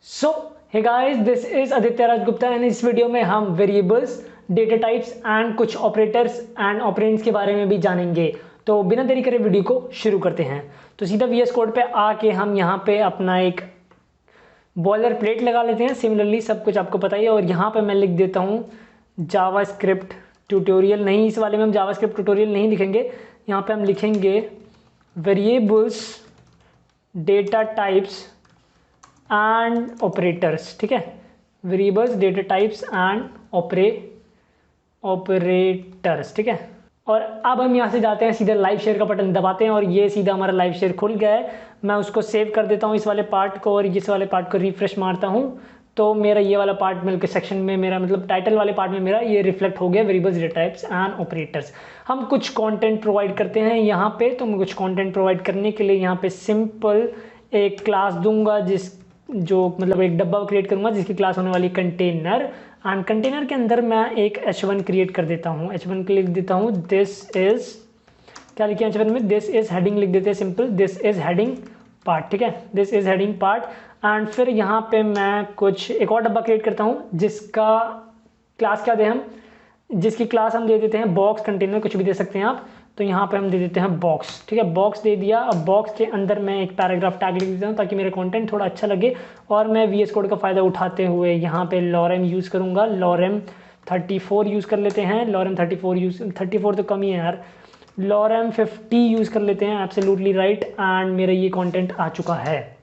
So hey guys, this is Aditya Raj Gupta and इस video में हम वेरिएबल्स, डेटा टाइप्स एंड कुछ ऑपरेटर्स एंड ऑपरेंड्स के बारे में भी जानेंगे। तो बिना देरी करे वीडियो को शुरू करते हैं। तो सीधा VS कोड पे आके हम यहाँ पे अपना एक बॉयलर प्लेट लगा लेते हैं। सिमिलरली सब कुछ आपको पता ही है। और यहाँ पे मैं लिख देता हूँ जावास्क्रिप्ट ट्यूटोरियल। नहीं, इस वाले में हम जावास्क्रिप्ट ट्यूटोरियल नहीं लिखेंगे। यहाँ पे हम लिखेंगे variables, data types and operators. ठीक है, variables, data types and operators. ठीक है, और अब हम यहाँ से जाते हैं, सीधा लाइव शेयर का बटन दबाते हैं और ये सीधा हमारा लाइव शेयर खुल गया है। मैं उसको सेव कर देता हूँ इस वाले पार्ट को, और इस वाले पार्ट को रिफ्रेश मारता हूँ तो मेरा ये वाला पार्ट मिलकर सेक्शन में मेरा मतलब टाइटल वाले पार्ट में मेरा ये रिफ्लेक्ट हो गया, variables, data types and operators. हम कुछ कंटेंट प्रोवाइड करते हैं यहाँ पे। तो मैं कुछ कंटेंट प्रोवाइड करने के लिए यहाँ पे सिंपल एक क्लास दूंगा, जो मतलब एक डब्बा क्रिएट करूंगा जिसकी क्लास होने वाली कंटेनर। एंड कंटेनर के अंदर मैं एक h1 क्रिएट कर देता हूँ। h1 के लिख देता हूँ दिस इज, क्या लिखे h1 में, दिस इज हेडिंग लिख देते हैं simple, this is heading part. ठीक है, this is heading part. And फिर यहाँ पे मैं कुछ एक और डब्बा क्रिएट करता हूँ जिसका क्लास क्या दे हम, जिसकी क्लास हम दे देते हैं बॉक्स, कंटेनर, कुछ भी दे सकते हैं आप। तो यहाँ पे हम दे देते हैं बॉक्स। ठीक है, बॉक्स दे दिया। अब बॉक्स के अंदर मैं एक पैराग्राफ टैग लिख देता हूँ ताकि मेरा कंटेंट थोड़ा अच्छा लगे। और मैं VS कोड का फ़ायदा उठाते हुए यहाँ पे लॉरेम यूज़ करूँगा। लॉरेम 34 यूज़ कर लेते हैं। लॉरेम 34 तो कम ही है यार। लॉरेम 50 यूज़ कर लेते हैं। Absolutely right. एंड मेरा ये कॉन्टेंट आ चुका है।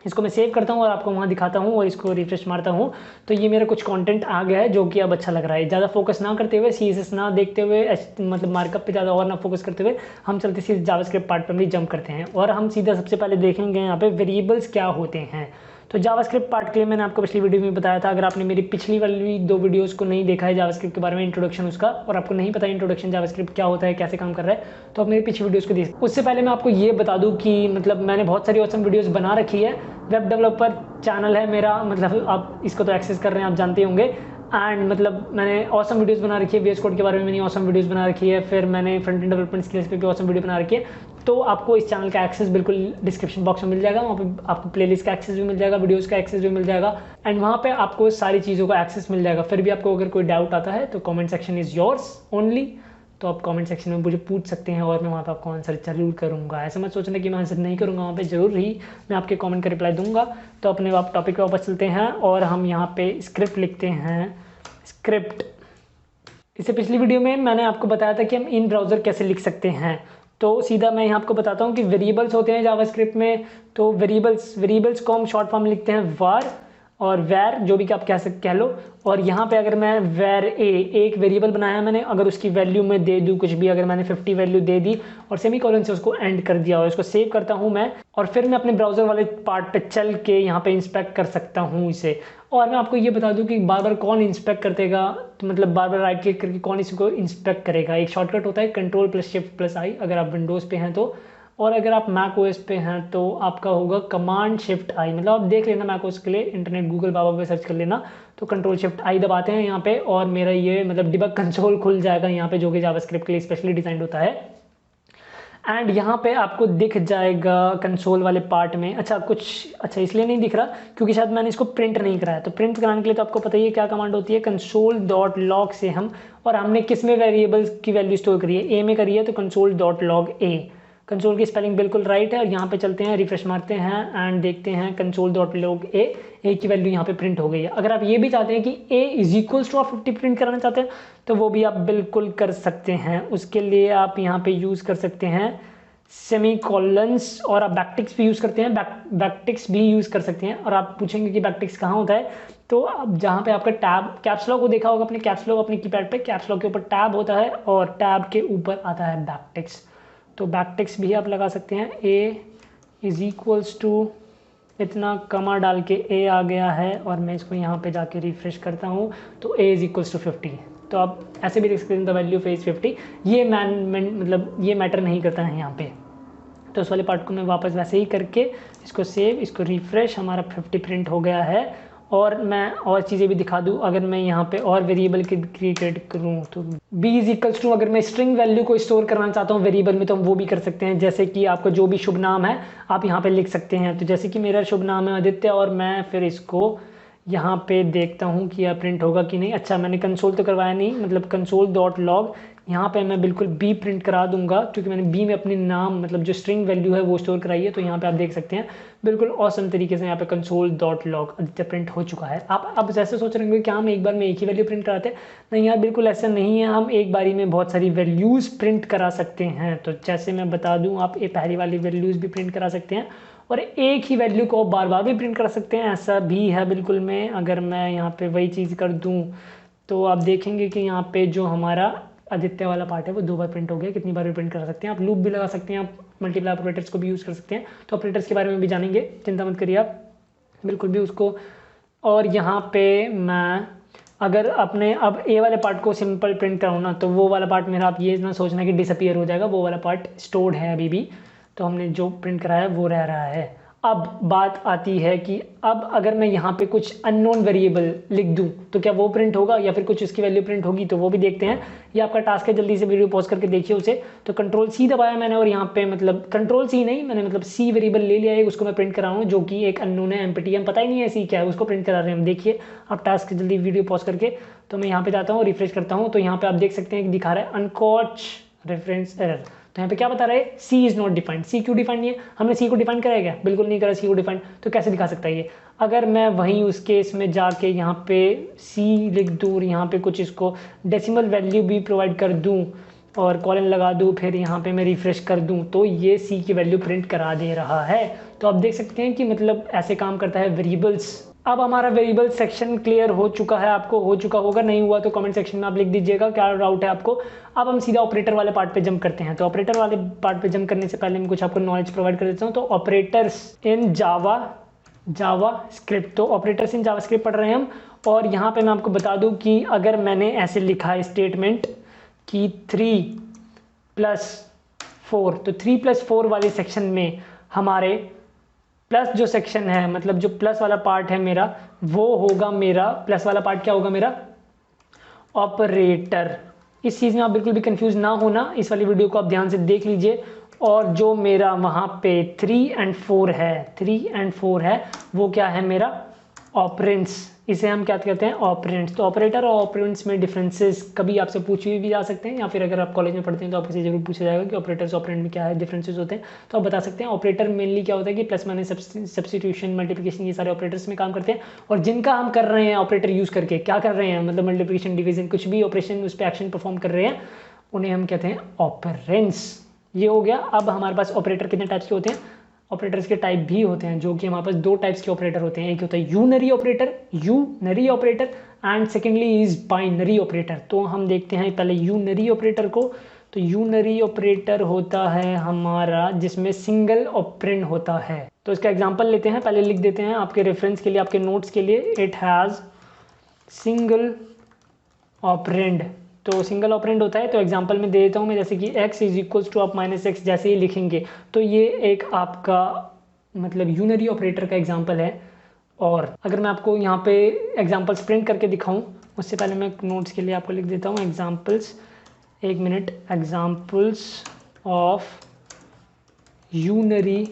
इसको मैं सेव करता हूँ और आपको वहाँ दिखाता हूँ और इसको रिफ्रेश मारता हूँ तो ये मेरा कुछ कंटेंट आ गया है जो कि अब अच्छा लग रहा है। ज़्यादा फोकस ना करते हुए, CSS ना देखते हुए, मतलब मार्कअप पे ज़्यादा और ना फोकस करते हुए हम चलते सीधे जावास्क्रिप्ट पार्ट पर भी जंप करते हैं। और हम सीधा सबसे पहले देखेंगे यहाँ पे वेरिएबल्स क्या होते हैं। तो जावास्क्रिप्ट पार्ट के लिए मैंने आपको पिछली वीडियो में बताया था। अगर आपने मेरी पिछली वाली 2 वीडियोस को नहीं देखा है जावास्क्रिप्ट के बारे में, इंट्रोडक्शन उसका, और आपको नहीं पता इंट्रोडक्शन जावास्क्रिप्ट क्या होता है, कैसे काम कर रहा है, तो आप मेरी पिछली वीडियोस को देख। उससे पहले मैं आपको ये बता दूं कि मतलब मैंने बहुत सारी ऑसम वीडियोस बना रखी है। वेब डेवलपर चैनल है मेरा, मतलब आप इसको तो एक्सेस कर रहे हैं, आप जानते होंगे। एंड मतलब मैंने ऑसम वीडियोस बना रखी है। VS कोड के बारे में मैंने ऑसम वीडियोस बना रखी है। फिर मैंने फ्रंट एंड डेवलपमेंट स्किल्स पे भी ऑसम वीडियो बना रखी है। तो आपको इस चैनल का एक्सेस बिल्कुल डिस्क्रिप्शन बॉक्स में मिल जाएगा। वहाँ पे आपको प्लेलिस्ट का एक्सेस भी मिल जाएगा, वीडियोस का एक्सेस भी मिल जाएगा। एंड वहाँ पे आपको सारी चीज़ों का एक्सेस मिल जाएगा। फिर भी आपको अगर कोई डाउट आता है तो comment section is yours only. तो आप कमेंट सेक्शन में मुझे पूछ सकते हैं और मैं वहाँ पे आपको आंसर जरूर करूँगा। ऐसा मत सोचना कि मैं आंसर नहीं करूँगा, वहाँ पे ज़रूर ही मैं आपके कमेंट का रिप्लाई दूंगा। तो अपने टॉपिक पे वापस चलते हैं और हम यहाँ पे स्क्रिप्ट लिखते हैं। स्क्रिप्ट, इससे पिछली वीडियो में मैंने आपको बताया था कि हम इन ब्राउज़र कैसे लिख सकते हैं। तो सीधा मैं यहाँ आपको बताता हूँ कि वेरिएबल्स होते हैं जावास्क्रिप्ट में। तो वेरिएबल्स को हम शॉर्ट फॉर्म में लिखते हैं var और वैर, जो भी आप कह लो। और यहाँ पे अगर मैं var a, एक वेरिएबल बनाया मैंने, अगर उसकी वैल्यू मैं दे दूँ कुछ भी, अगर मैंने 50 वैल्यू दे दी और सेमीकोलन से उसको एंड कर दिया और इसको सेव करता हूँ मैं, और फिर मैं अपने ब्राउज़र वाले पार्ट पे चल के यहाँ पे इंस्पेक्ट कर सकता हूँ इसे। और मैं आपको ये बता दूँ कि बार बार कौन इंस्पेक्ट करेगा, तो मतलब बार बार राइट क्लिक करके कौन इसको इंस्पेक्ट करेगा। एक शॉर्टकट होता है Ctrl+Shift+I अगर आप विंडोज़ पे हैं तो, और अगर आप मैक OS पे हैं तो आपका होगा Command+Shift+I। मतलब आप देख लेना मैक OS के लिए, इंटरनेट गूगल बाबा पे सर्च कर लेना। तो Ctrl+Shift+I दबाते हैं यहाँ पे और मेरा ये मतलब डिबग कंसोल खुल जाएगा यहाँ पे, जो कि जावास्क्रिप्ट के लिए स्पेशली डिजाइन होता है। एंड यहाँ पे आपको दिख जाएगा कंसोल वाले पार्ट में, अच्छा इसलिए नहीं दिख रहा क्योंकि शायद मैंने इसको प्रिंट नहीं कराया। तो प्रिंट कराने के लिए तो आपको पता ही है क्या कमांड होती है, console.log से हम, और हमने किस में वेरिएबल्स की वैल्यू स्टोर करी है, A में करी है, तो console.log_a। कंसोल की स्पेलिंग बिल्कुल राइट है। और यहाँ पे चलते हैं, रिफ्रेश मारते हैं एंड देखते हैं console.log_a, A की वैल्यू यहाँ पे प्रिंट हो गई है। अगर आप ये भी चाहते हैं कि A = 50 प्रिंट कराना चाहते हैं तो वो भी आप बिल्कुल कर सकते हैं। उसके लिए आप यहाँ पे यूज़ कर सकते हैं सेमीकोलन्स, और आप बैकटिक्स भी यूज़ करते हैं, बैकटिक्स भी यूज़ कर सकते हैं। और आप पूछेंगे कि बैकटिक्स कहाँ होता है, तो अब जहाँ पे आपका टैब, कैप्स लॉक को देखा होगा अपने, कैप्स लॉक अपने कीपैड पे, कैप्स लॉक के ऊपर टैब होता है और टैब के ऊपर आता है बैकटिक्स। तो बैकटिक्स भी आप लगा सकते हैं। A इतना कमा डाल के A आ गया है और मैं इसको यहाँ पे जाके रिफ्रेश करता हूँ तो A = 50। तो आप ऐसे भी देख सकते हैं the value of A is 50। ये मतलब ये मैटर नहीं करता है यहाँ पे। तो उस वाले पार्ट को मैं वापस वैसे ही करके इसको सेव, इसको रिफ्रेश, हमारा 50 प्रिंट हो गया है। और मैं और चीज़ें भी दिखा दूँ। अगर मैं यहाँ पे और वेरिएबल क्रिएट करूँ तो b इज इक्वल्स टू, अगर मैं स्ट्रिंग वैल्यू को स्टोर करना चाहता हूँ वेरिएबल में तो हम वो भी कर सकते हैं। जैसे कि आपका जो भी शुभ नाम है आप यहाँ पे लिख सकते हैं। तो जैसे कि मेरा शुभ नाम है आदित्य और मैं फिर इसको यहाँ पे देखता हूँ कि यह प्रिंट होगा कि नहीं। अच्छा, मैंने कंसोल तो करवाया नहीं, मतलब कंसोल डॉट लॉग यहाँ पे मैं बिल्कुल बी प्रिंट करा दूंगा क्योंकि मैंने बी में अपनी नाम मतलब जो स्ट्रिंग वैल्यू है वो स्टोर कराई है। तो यहाँ पे आप देख सकते हैं बिल्कुल औसम तरीके से यहाँ पे console dot log Aditya print हो चुका है। आप अब जैसे सोच रहे होंगे कि हम एक बार में एक ही वैल्यू प्रिंट कराते हैं, नहीं यार बिल्कुल ऐसा नहीं है। हम एक बारी में बहुत सारी वैल्यूज़ प्रिंट करा सकते हैं। तो जैसे मैं बता दूँ, आप ये पहली वाली वैल्यूज़ भी प्रिंट करा सकते हैं और एक ही वैल्यू को बार बार भी प्रिंट कर सकते हैं, ऐसा भी है बिल्कुल में। अगर मैं यहाँ पे वही चीज़ कर दूँ तो आप देखेंगे कि यहाँ पे जो हमारा आदित्य वाला पार्ट है वो 2 बार प्रिंट हो गया। कितनी बार भी प्रिंट कर सकते हैं। आप लूप भी लगा सकते हैं, आप मल्टीप्लाई ऑपरेटर्स को भी यूज़ कर सकते हैं। तो ऑपरेटर्स के बारे में भी जानेंगे, चिंता मत करिए आप बिल्कुल भी उसको। और यहाँ पे मैं अगर अपने अब ए वाले पार्ट को सिंपल प्रिंट कराऊँ ना तो वो वाला पार्ट मेरा, आप ये ना सोचना कि डिसअपीयर हो जाएगा, वो वाला पार्ट स्टोर्ड है अभी भी। तो हमने जो प्रिंट कराया है वो रह रहा है। अब बात आती है कि अब अगर मैं यहाँ पे कुछ अननोन वेरिएबल लिख दूँ तो क्या वो प्रिंट होगा या फिर कुछ उसकी वैल्यू प्रिंट होगी, तो वो भी देखते हैं। ये आपका टास्क है, जल्दी से वीडियो पॉज करके देखिए उसे। तो कंट्रोल सी दबाया मैंने और यहाँ पे मतलब कंट्रोल सी नहीं, मैंने मतलब सी वेरिएबल ले लिया है, उसको मैं प्रिंट करा रहा हूँ जो कि एक अननोन है, एम्प्टी, हम पता ही नहीं है सी क्या है, उसको प्रिंट करा रहे हैं हम। देखिए आप टास्क जल्दी वीडियो पॉज करके। तो मैं यहाँ पे जाता हूँ, रिफ्रेश करता हूँ तो यहाँ पे आप देख सकते हैं कि दिखा रहा है अनकॉच रेफरेंस एरर। तो यहाँ पे क्या बता रहा है, सी इज नॉट डिफाइंड। सी क्यों डिफाइंड नहीं है, हमने सी को डिफाइन कराया क्या, बिल्कुल नहीं करा सी को डिफाइंड। तो कैसे दिखा सकता है ये। अगर मैं वहीं उस केस में जाके यहाँ पे सी लिख दूँ और यहाँ पे कुछ इसको डेसिमल वैल्यू भी प्रोवाइड कर दूँ और कॉलन लगा दूँ, फिर यहाँ पे मैं रिफ्रेश कर दूँ तो ये सी की वैल्यू प्रिंट करा दे रहा है। तो आप देख सकते हैं कि मतलब ऐसे काम करता है वेरिएबल्स। अब हमारा वेरिएबल सेक्शन क्लियर हो चुका है, आपको हो चुका होगा, नहीं हुआ तो कमेंट सेक्शन में आप लिख दीजिएगा क्या डाउट है आपको। अब हम सीधा ऑपरेटर वाले पार्ट पे जंप करते हैं। तो ऑपरेटर वाले पार्ट पे जंप करने से पहले मैं कुछ आपको नॉलेज प्रोवाइड कर देता हूँ। तो ऑपरेटर्स इन जावा स्क्रिप्ट, तो ऑपरेटर्स इन जावा स्क्रिप्ट पढ़ रहे हैं हम। और यहाँ पे मैं आपको बता दूँ कि अगर मैंने ऐसे लिखा है स्टेटमेंट कि 3+4, तो 3+4 वाले सेक्शन में हमारे प्लस जो सेक्शन है, मतलब जो प्लस वाला पार्ट है मेरा, वो होगा मेरा प्लस वाला पार्ट क्या होगा मेरा, ऑपरेटर। इस चीज़ में आप बिल्कुल भी कंफ्यूज ना होना, इस वाली वीडियो को आप ध्यान से देख लीजिए। और जो मेरा वहाँ पे 3 और 4 है वो क्या है मेरा, ऑपरेंड्स। इसे हम क्या कहते हैं, ऑपरेंड्स। तो ऑपरेटर और ऑपरेंड्स में डिफरेंसेस कभी आपसे पूछे भी जा सकते हैं, या फिर अगर आप कॉलेज में पढ़ते हैं तो आपसे जरूर पूछा जाएगा कि ऑपरेटर्स ऑपरेंड में क्या है डिफरेंसेस होते हैं। तो आप बता सकते हैं ऑपरेटर मेनली क्या होता है कि प्लस माइनस, सब्स्टिट्यूशन, मल्टीप्लिकेशन, ये सारे ऑपरेटर्स में काम करते हैं। और जिनका हम कर रहे हैं ऑपरेटर यूज़ करके क्या कर रहे हैं, मतलब मल्टीप्लिकेशन, डिवीजन, कुछ भी ऑपरेशन उस पर एक्शन परफॉर्म कर रहे हैं, उन्हें हम कहते हैं ऑपरेंड्स। ये हो गया। अब हमारे पास ऑपरेटर कितने टाइप्स के होते हैं, ऑपरेटर्स के टाइप भी होते हैं, जो कि हमारे पास 2 टाइप्स के ऑपरेटर होते हैं। एक होता है unary operator and secondly is binary operator. तो हम देखते हैं पहले यूनरी ऑपरेटर को। तो यूनरी ऑपरेटर होता है हमारा जिसमें सिंगल ऑपरेंड होता है। तो इसका एग्जांपल लेते हैं, पहले लिख देते हैं आपके रेफरेंस के लिए, आपके नोट्स के लिए। It has single operand. तो सिंगल ऑपरेंड होता है, तो एग्जांपल में दे देता हूँ मैं, जैसे कि x इज इक्वल्स टू आप -x जैसे ही लिखेंगे तो ये एक आपका मतलब यूनरी ऑपरेटर का एग्जांपल है। और अगर मैं आपको यहाँ पे एग्जांपल्स प्रिंट करके दिखाऊं, उससे पहले मैं नोट्स के लिए आपको लिख देता हूँ एग्जांपल्स, एक minute, examples of unary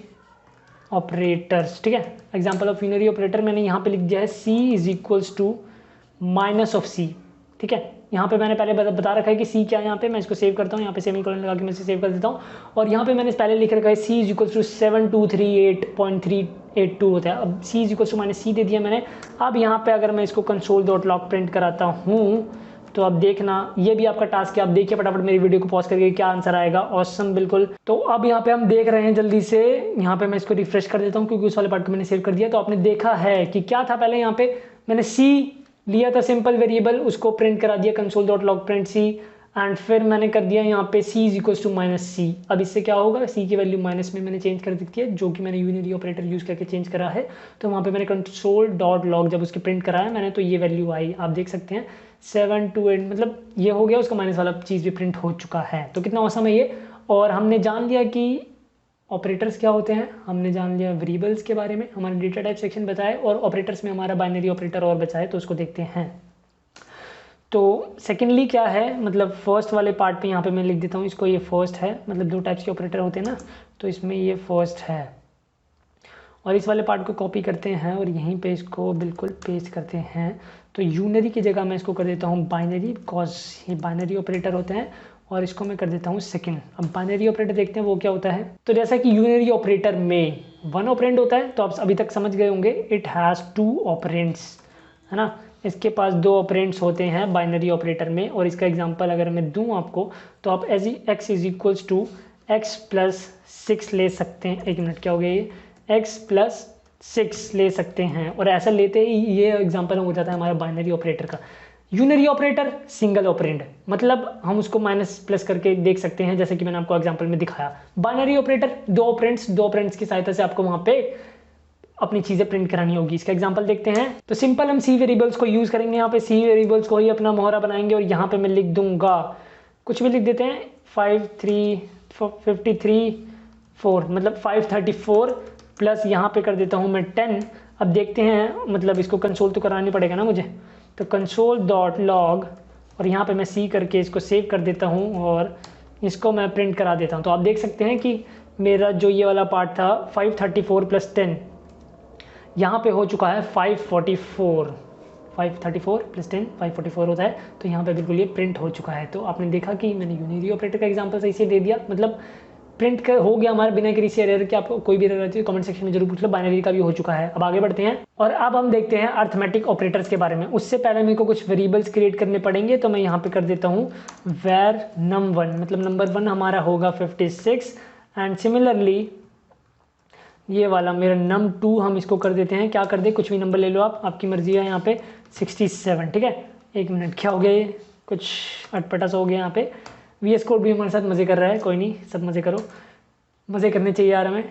operators, ठीक है। एग्जांपल ऑफ यूनरी ऑपरेटर मैंने यहाँ पे लिख दिया है c is equals to -c, ठीक है। यहाँ पे मैंने पहले बता रखा है कि c क्या है। यहाँ पे मैं इसको सेव करता हूँ, यहाँ पे सेमीकोलन लगा के मैं इसे सेव कर देता हूँ। और यहाँ पे मैंने पहले लिख रखा है c इज इक्वल्स टू 7238.382 होता है। अब c is equals to -c दे दिया मैंने। अब यहाँ पे अगर मैं इसको console.log प्रिंट कराता हूँ तो अब देखना, ये भी आपका टास्क है। आप देखिए फटाफट मेरी वीडियो को पॉज करके क्या आंसर आएगा। ऑसम, बिल्कुल। तो अब यहाँ पे हम देख रहे हैं जल्दी से, यहाँ पे मैं इसको रिफ्रेश कर देता हूँ क्योंकि उस वाले पार्ट को मैंने सेव कर दिया। तो आपने देखा है कि क्या था, पहले यहाँ पे मैंने c लिया था सिंपल वेरिएबल, उसको प्रिंट करा दिया console.log प्रिंट c, एंड फिर मैंने कर दिया यहाँ पे c is equals to -c। अब इससे क्या होगा, c की वैल्यू माइनस में मैंने चेंज कर दी है, जो कि मैंने यूनिरी ऑपरेटर यूज़ करके चेंज करा है। तो वहाँ पे मैंने console.log जब उसकी प्रिंट कराया मैंने, तो ये वैल्यू आई, आप देख सकते हैं 728, मतलब ये हो गया, उसका माइनस वाला चीज़ भी प्रिंट हो चुका है। तो कितना औसम है ये। और हमने जान लिया कि ऑपरेटर्स क्या होते हैं हमने जान लिया, वेरिएबल्स के बारे में हमारे डेटा टाइप सेक्शन बताए, और ऑपरेटर्स में हमारा बाइनरी ऑपरेटर और बचा है तो उसको देखते हैं। तो सेकेंडली क्या है, मतलब फर्स्ट वाले पार्ट पे यहाँ पे मैं लिख देता हूँ इसको, ये फर्स्ट है, मतलब दो टाइप्स के ऑपरेटर होते हैं ना, तो इसमें ये फर्स्ट है, और इस वाले पार्ट को कॉपी करते हैं और यहीं पे इसको बिल्कुल पेस्ट करते हैं। तो यूनरी की जगह मैं इसको कर देता हूँ बाइनरी, बिकॉज ये बाइनरी ऑपरेटर होते हैं, और इसको मैं कर देता हूँ सेकंड। अब बाइनरी ऑपरेटर देखते हैं वो क्या होता है। तो जैसा कि यूनरी ऑपरेटर में वन ऑपरेंड होता है, तो आप अभी तक समझ गए होंगे, इट हैज़ टू ऑपरेंड्स, है ना, इसके पास दो ऑपरेंड्स होते हैं बाइनरी ऑपरेटर में। और इसका एग्जांपल अगर मैं दूं आपको, तो आप x is equals to x plus 6 ले सकते हैं। एक मिनट, क्या हो गया ये, x प्लस 6 ले सकते हैं, और ऐसा लेते ही ये एग्जांपल हो जाता है हमारा बाइनरी ऑपरेटर का। यूनरी ऑपरेटर सिंगल ऑपरेंड, मतलब हम उसको माइनस प्लस करके देख सकते हैं, जैसे कि मैंने आपको एग्जांपल में दिखाया। बाइनरी ऑपरेटर दो ऑपरेंड्स की सहायता से आपको वहां पे अपनी चीज़ें प्रिंट करानी होगी। इसका एग्जांपल देखते हैं। तो सिंपल हम सी वेरिएबल्स को यूज़ करेंगे, यहाँ पे सी वेरिएबल्स को ही अपना मोहरा बनाएंगे, और यहाँ पे मैं लिख दूंगा, कुछ भी लिख देते हैं, 4 मतलब 534 प्लस यहाँ पे कर देता हूँ मैं 10। अब देखते हैं, मतलब इसको कंसोल तो करानी पड़ेगा ना मुझे, तो कंसोल डॉट लॉग, और यहाँ पे मैं सी करके इसको सेव कर देता हूँ और इसको मैं प्रिंट करा देता हूँ। तो आप देख सकते हैं कि मेरा जो ये वाला पार्ट था 534 प्लस 10 यहाँ पे हो चुका है 544 प्लस 10 544 होता है, तो यहाँ पे बिल्कुल ये प्रिंट हो चुका है। तो आपने देखा कि मैंने यूनरी ऑपरेटर का एग्जांपल सही से दे दिया, मतलब प्रिंट हो गया हमारा बिना किसी एरर के। आपको कोई भी एरर रहती है कमेंट सेक्शन में जरूर पूछ लो। बाइनरी का भी हो चुका है। अब आगे बढ़ते हैं और अब हम देखते हैं अर्थमेटिक ऑपरेटर्स के बारे में। उससे पहले मेरे को कुछ वेरिएबल्स क्रिएट करने पड़ेंगे, तो मैं यहाँ पे कर देता हूँ where num1, मतलब नंबर 1 हमारा होगा 56, एंड सिमिलरली ये वाला मेरा num2 हम इसको कर देते हैं, क्या कर दे, कुछ भी नंबर ले लो आप, आपकी मर्जी है, यहाँ पे 67। ठीक है, एक मिनट, क्या हो गया ये, कुछ अटपटा सा हो गया यहाँ पे। VS कोड भी हमारे साथ मज़े कर रहा है, कोई नहीं, सब मज़े करो, मज़े करने चाहिए यार हमें।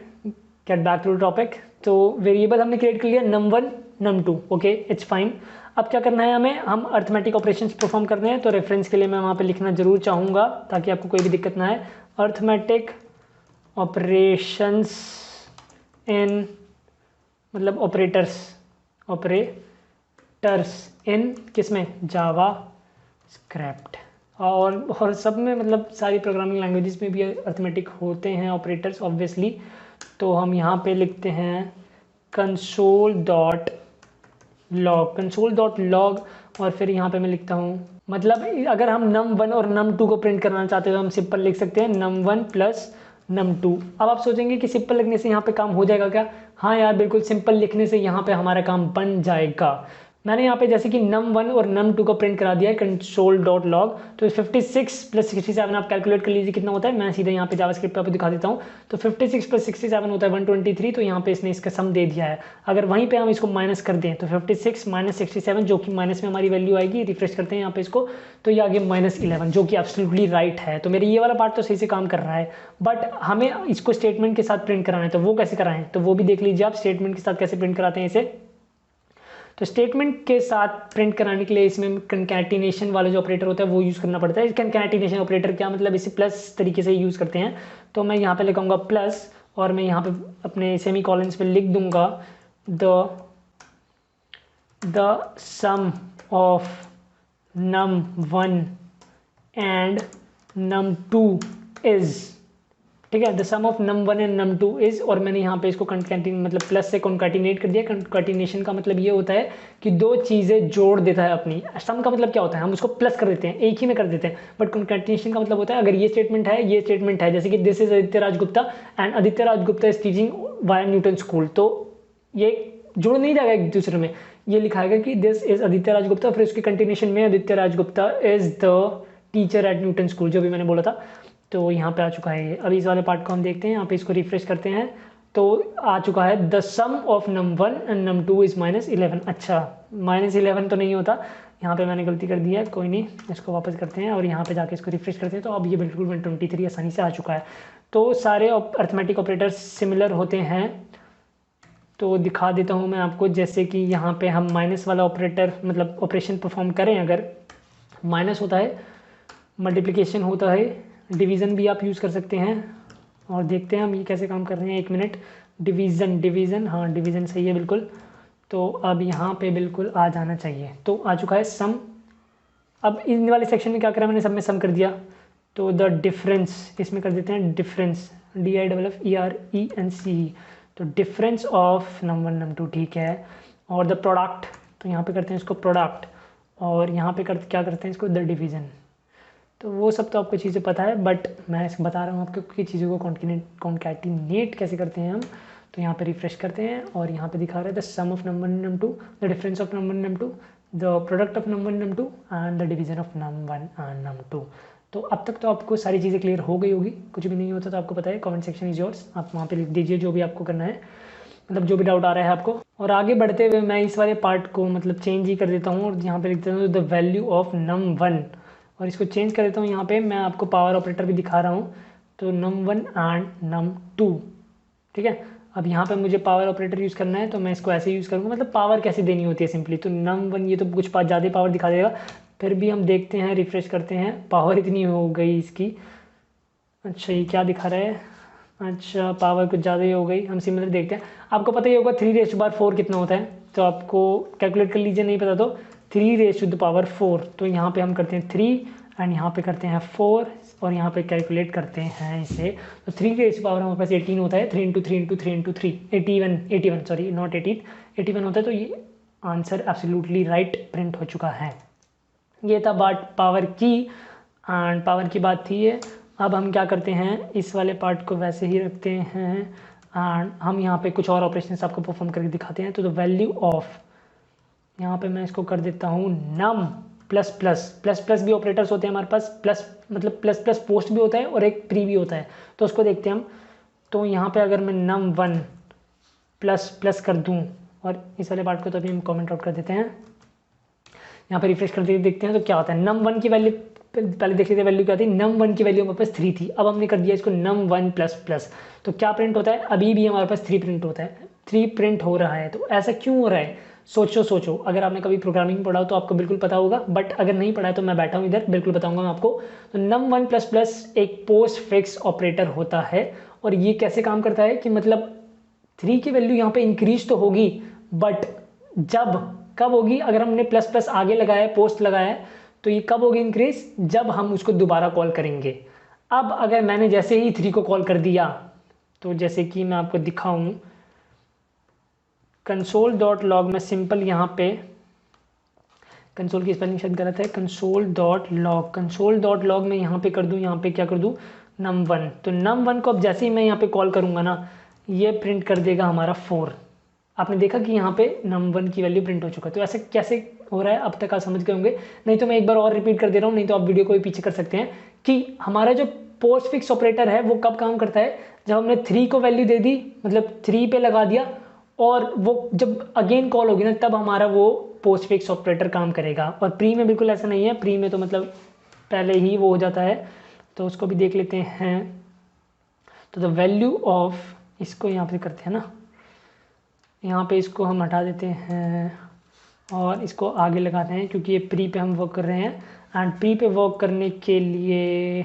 Get back to topic. तो वेरिएबल हमने क्रिएट कर लिया num1 num2, okay it's fine. अब क्या करना है हमें, हम अर्थमेटिक ऑपरेशंस परफॉर्म करने हैं। तो रेफरेंस के लिए मैं वहाँ पे लिखना जरूर चाहूँगा ताकि आपको कोई भी दिक्कत ना आए। अर्थमेटिक ऑपरेशंस इन, मतलब ऑपरेटर्स इन किस में, जावा स्क्रिप्ट, और सब में, मतलब सारी प्रोग्रामिंग लैंग्वेजेस में भी अर्थमेटिक होते हैं ऑपरेटर्स ऑब्वियसली। तो हम यहाँ पे लिखते हैं कंसोल डॉट लॉग, और फिर यहाँ पे मैं लिखता हूँ, मतलब अगर हम num1 और num2 को प्रिंट करना चाहते हैं तो हम सिंपल लिख सकते हैं num1 प्लस num2। अब आप सोचेंगे कि सिंपल लिखने से यहाँ पे काम हो जाएगा क्या? हाँ यार, बिल्कुल सिंपल लिखने से यहाँ पे हमारा काम बन जाएगा। मैंने यहाँ पे जैसे कि num1 और num2 को प्रिंट करा दिया है कंसोल डॉट लॉग, तो 56 प्लस 67 आप कैलकुलेट कर लीजिए कितना होता है। मैं सीधे यहाँ पे जावास्क्रिप्ट पे आपको दिखा देता हूँ। तो 56 प्लस 67 होता है 123, तो यहाँ पे इसने इसका सम दे दिया है। अगर वहीं पे हम इसको माइनस कर दें तो 56 माइनस 67, जो कि माइनस में हमारी वैल्यू आएगी, रिफ्रेश करते हैं यहाँ पे इसको, तो ये आगे -11, जो कि एब्सोल्युटली राइट है। तो मेरे ये वाला पार्ट तो सही से काम कर रहा है, बट हमें इसको स्टेटमेंट के साथ प्रिंट कराना है। तो वो कैसे कराएं, तो वो भी देख लीजिए आप, स्टेटमेंट के साथ कैसे प्रिंट कराते हैं इसे। तो स्टेटमेंट के साथ प्रिंट कराने के लिए इसमें कंकैटिनेशन वाला जो ऑपरेटर होता है वो यूज़ करना पड़ता है। कंकैटिनेशन ऑपरेटर क्या मतलब, इसे प्लस तरीके से यूज़ करते हैं। तो मैं यहाँ पे लिखूँगा प्लस, और मैं यहाँ पे अपने सेमी कॉलन्स पे लिख दूंगा the sum of num1 and num2 is, ठीक है, the sum of num1 and num2 is, और मैंने यहाँ पे इसको मतलब प्लस से कॉन्कैटिनेट कर दिया। कॉन्कैटिनेशन का मतलब ये होता है कि दो चीज़ें जोड़ देता है अपनी। सम का मतलब क्या होता है, हम उसको प्लस कर देते हैं, एक ही में कर देते हैं। बट कॉन्कैटिनेशन का मतलब होता है अगर ये स्टेटमेंट है, जैसे कि this is Aditya Raj Gupta and Aditya Raj Gupta is teaching via Newton school, तो ये जुड़ नहीं जाएगा एक दूसरे में, ये लिखाएगा कि दिस इज आदित्य राज गुप्ता, फिर उसके कंटिन्यूशन में Aditya Raj Gupta is the teacher at Newton school, जो भी मैंने बोला था। तो यहाँ पे आ चुका है ये। अब इस वाले पार्ट को हम देखते हैं, यहाँ पे इसको रिफ्रेश करते हैं तो आ चुका है the sum of num1 and num2 is -11। अच्छा, -11 तो नहीं होता, यहाँ पे मैंने गलती कर दी है, कोई नहीं, इसको वापस करते हैं और यहाँ पे जाके इसको रिफ्रेश करते हैं। तो अब ये बिल्कुल 123 आसानी से आ चुका है। तो सारे अर्थमेटिक ऑपरेटर्स सिमिलर होते हैं। तो दिखा देता हूँ मैं आपको, जैसे कि यहाँ पे हम माइनस वाला ऑपरेटर, मतलब ऑपरेशन परफॉर्म करें, अगर माइनस होता है, मल्टीप्लिकेशन होता है, डिवीज़न भी आप यूज़ कर सकते हैं, और देखते हैं हम ये कैसे काम कर रहे हैं। 1 मिनट। डिवीज़न, हाँ डिवीज़न सही है बिल्कुल। तो अब यहाँ पे बिल्कुल आ जाना चाहिए, तो आ चुका है सम। अब इन वाले सेक्शन में क्या करा मैंने, सब में सम कर दिया। तो द डिफरेंस इसमें कर देते हैं डिफरेंस, DIFFERENCE। तो डिफरेंस ऑफ नम 1 नम 2, ठीक है। और द प्रोडक्ट, तो यहाँ पे करते हैं इसको प्रोडक्ट, और यहाँ पे क्या करते हैं इसको द डिवीज़न। तो वो सब तो आपको चीज़ें पता है, बट मैं इसको बता रहा हूँ आपको कि चीज़ों को कॉन्कैटिनेट कैसे करते हैं हम। तो यहाँ पे रिफ्रेश करते हैं और यहाँ पे दिखा रहा है the sum of num 1 num 2, the difference of num 1 num 2, the product of num 1 num 2 and the division of num 1 and num 2। तो अब तक तो आपको सारी चीज़ें क्लियर हो गई होगी। कुछ भी नहीं होता तो आपको पता है, कमेंट सेक्शन इज योर्स, आप वहाँ पे लिख दीजिए जो भी आपको करना है, मतलब जो भी डाउट आ रहा है आपको। और आगे बढ़ते हुए मैं इस वाले पार्ट को मतलब चेंज ही कर देता हूँ और यहाँ पे लिख देता हूँ द वैल्यू ऑफ नम 1, और इसको चेंज कर देता हूँ। यहाँ पे मैं आपको पावर ऑपरेटर भी दिखा रहा हूँ, तो नम 1 एंड नम 2, ठीक है। अब यहाँ पे मुझे पावर ऑपरेटर यूज़ करना है, तो मैं इसको ऐसे यूज़ करूँगा, मतलब पावर कैसे देनी होती है सिंपली। तो नम 1 ये तो कुछ ज़्यादा पावर दिखा देगा, फिर भी हम देखते हैं, रिफ्रेश करते हैं, पावर इतनी हो गई इसकी। अच्छा ये क्या दिखा रहा है, अच्छा पावर कुछ ज़्यादा ही हो गई। हम सिमिलर देखते हैं, आपको पता ही होगा 3⁴ कितना होता है, तो आपको कैलकुलेट कर लीजिए, नहीं पता तो 3⁴ तो यहाँ पे हम करते हैं 3 एंड यहाँ पे करते हैं 4 और यहाँ पे कैलकुलेट करते हैं इसे। तो 3⁻³ हमारे पास 18 होता है, 3 × 3 × 3 × 3 81 सॉरी नॉट 81 होता है। तो ये आंसर एब्सोल्युटली राइट प्रिंट हो चुका है। ये था बात पावर की, एंड पावर की बात थी ये। अब हम क्या करते हैं, इस वाले पार्ट को वैसे ही रखते हैं एंड हम यहाँ पे कुछ और ऑपरेशंस आपको परफॉर्म करके दिखाते हैं। तो द वैल्यू ऑफ, यहाँ पे मैं इसको कर देता हूँ नम प्लस प्लस भी ऑपरेटर्स होते हैं हमारे पास, प्लस मतलब प्लस पोस्ट भी होता है और एक प्री भी होता है, तो उसको देखते हैं हम। तो यहाँ पे अगर मैं नम 1 प्लस कर दूँ, और इस वाले पार्ट को तो अभी हम कमेंट आउट कर देते हैं। यहाँ पे रिफ्रेश करते देखते हैं तो क्या होता है। नम 1 की वैल्यू पहले देख लेते हैं, वैल्यू क्या थी। नम 1 की वैल्यू हमारे पास 3 थी, अब हमने कर दिया इसको नम 1 प्लस, तो क्या प्रिंट होता है, अभी भी हमारे पास 3 प्रिंट होता है, 3 प्रिंट हो रहा है। तो ऐसा क्यों हो रहा है, सोचो। अगर आपने कभी प्रोग्रामिंग पढ़ा हो तो आपको बिल्कुल पता होगा, बट अगर नहीं पढ़ा है तो मैं बैठा हूँ इधर, बिल्कुल बताऊंगा मैं आपको। तो नम 1 प्लस एक पोस्ट फिक्स ऑपरेटर होता है, और ये कैसे काम करता है कि मतलब 3 की वैल्यू यहाँ पे इंक्रीज तो होगी, बट कब होगी, अगर हमने प्लस आगे लगाया है, पोस्ट लगाया है, तो ये कब होगी इंक्रीज, जब हम उसको दोबारा कॉल करेंगे। अब अगर मैंने जैसे ही 3 को कॉल कर दिया, तो जैसे कि मैं आपको दिखाऊं, console.log में सिंपल यहाँ पे, कंसोल की स्पेलिंग शायद गलत है, console.log में यहाँ पे कर दूँ, यहाँ पे क्या कर दूँ num 1। तो num 1 को अब जैसे ही मैं यहाँ पे कॉल करूँगा ना, ये प्रिंट कर देगा हमारा 4। आपने देखा कि यहाँ पे num 1 की वैल्यू प्रिंट हो चुका है। तो ऐसे कैसे हो रहा है अब तक आप समझ गए होंगे, नहीं तो मैं एक बार और रिपीट कर दे रहा हूँ, नहीं तो आप वीडियो को भी पीछे कर सकते हैं। कि हमारा जो पोस्ट फिक्स ऑपरेटर है वो कब काम करता है, जब हमने 3 को वैल्यू दे दी, मतलब 3 पे लगा दिया, और वो जब अगेन कॉल होगी ना, तब हमारा वो पोस्ट फिक्स ऑपरेटर काम करेगा। और प्री में बिल्कुल ऐसा नहीं है, प्री में तो मतलब पहले ही वो हो जाता है। तो उसको भी देख लेते हैं। तो द वैल्यू ऑफ, इसको यहाँ पे करते हैं ना, यहाँ पे इसको हम हटा देते हैं और इसको आगे लगाते हैं, क्योंकि ये प्री पे हम वर्क कर रहे हैं, एंड प्री पे वर्क करने के लिए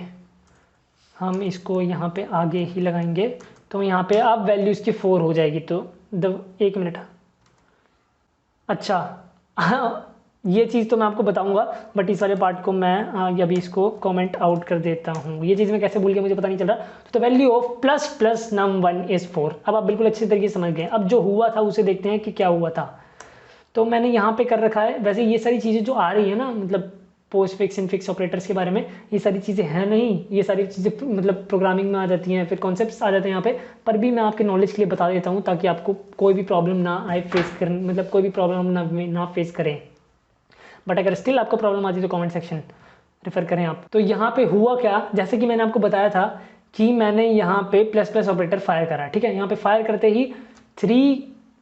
हम इसको यहाँ पे आगे ही लगाएंगे। तो यहाँ पे अब वैल्यू इसकी 4 हो जाएगी। तो एक मिनट, अच्छा ये चीज़ तो मैं आपको बताऊंगा, बट इस वाले पार्ट को मैं अभी इसको कमेंट आउट कर देता हूँ। ये चीज़ मैं कैसे भूल गया मुझे पता नहीं चल रहा। तो value of plus num 1 is 4। अब आप बिल्कुल अच्छे तरीके से समझ गए। अब जो हुआ था उसे देखते हैं कि क्या हुआ था। तो मैंने यहाँ पे कर रखा है। वैसे ये सारी चीज़ें जो आ रही है ना, मतलब post fix in fix operators के बारे में, ये सारी चीज़ें हैं नहीं, ये सारी चीज़ें मतलब प्रोग्रामिंग में आ जाती हैं, फिर कॉन्सेप्ट्स आ जाते हैं यहाँ पे। पर भी मैं आपके नॉलेज के लिए बता देता हूँ, ताकि आपको कोई भी प्रॉब्लम ना आए फेस कर, मतलब कोई भी प्रॉब्लम ना फेस करें। बट अगर स्टिल आपको प्रॉब्लम आती है तो कमेंट सेक्शन रेफर करें आप। तो यहाँ पे हुआ क्या, जैसे कि मैंने आपको बताया था कि मैंने यहाँ पे प्लस ऑपरेटर फायर करा, ठीक है। यहाँ पे फायर करते ही 3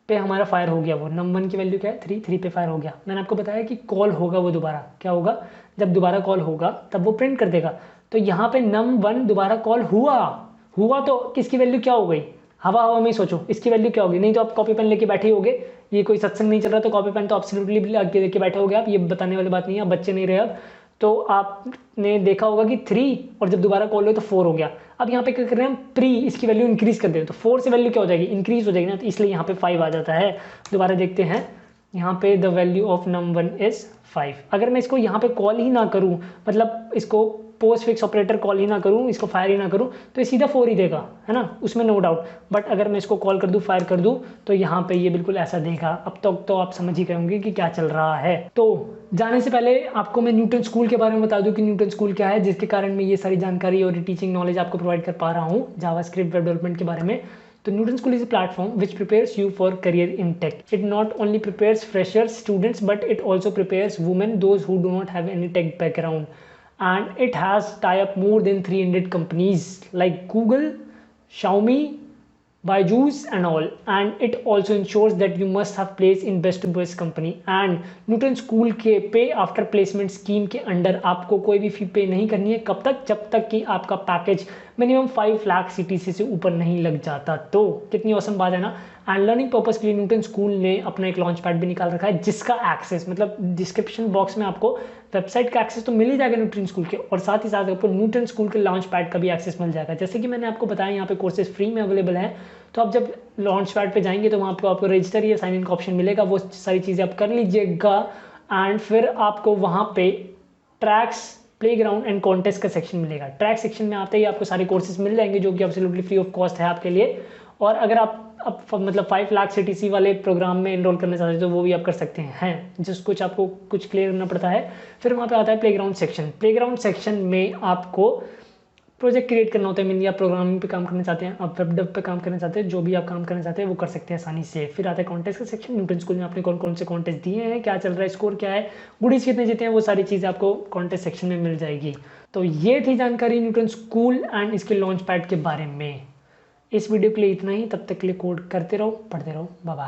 पे हमारा फायर हो गया। वो num 1 की वैल्यू क्या है 3 पे फायर हो गया। मैंने आपको बताया कि कॉल होगा वो दोबारा, क्या होगा, जब दोबारा कॉल होगा तब वो प्रिंट कर देगा। तो यहाँ पे num 1 दोबारा कॉल हुआ तो किसकी वैल्यू क्या हो गई, हवा में सोचो इसकी वैल्यू क्या होगी। नहीं तो आप कॉपी पेन लेके बैठे होगे, ये कोई सत्संग नहीं चल रहा तो कॉपी पेन तो एब्सोल्युटली लेके बैठे होगे आप, ये बताने वाली बात नहीं है, आप बच्चे नहीं रहे अब। तो आपने देखा होगा कि 3 और जब दोबारा कॉल हो तो 4 हो गया। अब यहाँ पे क्या कर रहे हैं हम, 3 इसकी वैल्यू इंक्रीज कर दें तो 4 से वैल्यू क्या हो जाएगी, इंक्रीज हो जाएगी ना, तो इसलिए यहाँ पे 5 आ जाता है। दोबारा देखते हैं, यहाँ पे द वैल्यू ऑफ नम1 इज 5। अगर मैं इसको यहाँ पे कॉल ही ना करूँ, मतलब इसको पोस्ट फिक्स ऑपरेटर कॉल ही ना करूँ, इसको फायर ही ना करूँ, तो ये सीधा 4 ही देगा, है ना, उसमें नो डाउट। बट अगर मैं इसको कॉल कर दूँ, फायर कर दूँ, तो यहाँ पे ये बिल्कुल ऐसा देगा। अब तक तो आप समझ ही गए होंगे कि क्या चल रहा है। तो जाने से पहले आपको मैं न्यूटन स्कूल के बारे में बता दूं कि न्यूटन स्कूल क्या है, जिसके कारण मैं ये सारी जानकारी और टीचिंग नॉलेज आपको प्रोवाइड कर पा रहा हूँ जावास्क्रिप्ट वेब डेवलपमेंट के बारे में। तो Newton School is a platform which prepares you for career in tech. It not only prepares freshers students, but it also prepares women, those who do not have any tech background. And it has tie up more than 300 companies like Google, Xiaomi, Byju's and all, and it also ensures that you must have place in best to best company. And Newton School के पे after placement scheme के under आपको कोई भी फी पे नहीं करनी है। कब तक, जब तक कि आपका पैकेज मिनिमम 5 लाख CTC से ऊपर नहीं लग जाता। तो कितनी औसम बात है ना। एंड लर्निंग पर्पस के लिए न्यूटन स्कूल ने अपना एक लॉन्च पैड भी निकाल रखा है, जिसका एक्सेस मतलब डिस्क्रिप्शन बॉक्स में आपको वेबसाइट का एक्सेस तो मिल ही जाएगा न्यूटन स्कूल के, और साथ ही साथ आपको न्यूटन स्कूल के लॉन्च पैड का भी एक्सेस मिल जाएगा। जैसे कि मैंने आपको बताया, यहाँ पे कोर्सेज फ्री में अवेलेबल है। तो आप जब लॉन्च पैड पे जाएंगे तो वहाँ आपको रजिस्टर या साइन इन का ऑप्शन मिलेगा, वो सारी चीज़ें आप कर लीजिएगा। एंड फिर आपको वहाँ पे ट्रैक्स, प्लेग्राउंड एंड कॉन्टेस्ट का सेक्शन मिलेगा। ट्रैक सेक्शन में आते ही आपको सारे कोर्सेज मिल जाएंगे जो कि एब्सोल्युटली फ्री ऑफ कॉस्ट है आपके लिए। और अगर आप मतलब 5 लाख CTC वाले प्रोग्राम में इनरोल करना चाहते हैं तो वो भी आप कर सकते हैं, जिस कुछ आपको कुछ क्लियर करना पड़ता है। फिर वहाँ पे आता है प्लेग्राउंड सेक्शन। प्लेग्राउंड सेक्शन में आपको प्रोजेक्ट क्रिएट करना होता है, मीन आप प्रोग्रामिंग पे काम करना चाहते हैं, आप वेब डेव पे काम करना चाहते हैं, जो भी आप काम करना चाहते हैं वो कर सकते हैं आसानी से। फिर आता है कॉन्टेस्ट का सेक्शन। न्यूटन स्कूल में आपने कौन कौन से कॉन्टेस्ट दिए हैं, क्या चल रहा है, स्कोर क्या है, गुडीज कितने जीते हैं, वो सारी चीज़ें आपको कॉन्टेस्ट सेक्शन में मिल जाएगी। तो ये थी जानकारी न्यूटन स्कूल एंड इसके लॉन्च पैड के बारे में। इस वीडियो के लिए इतना ही, तब तक के लिए कोड करते रहो, पढ़ते रहो, बाय बाय।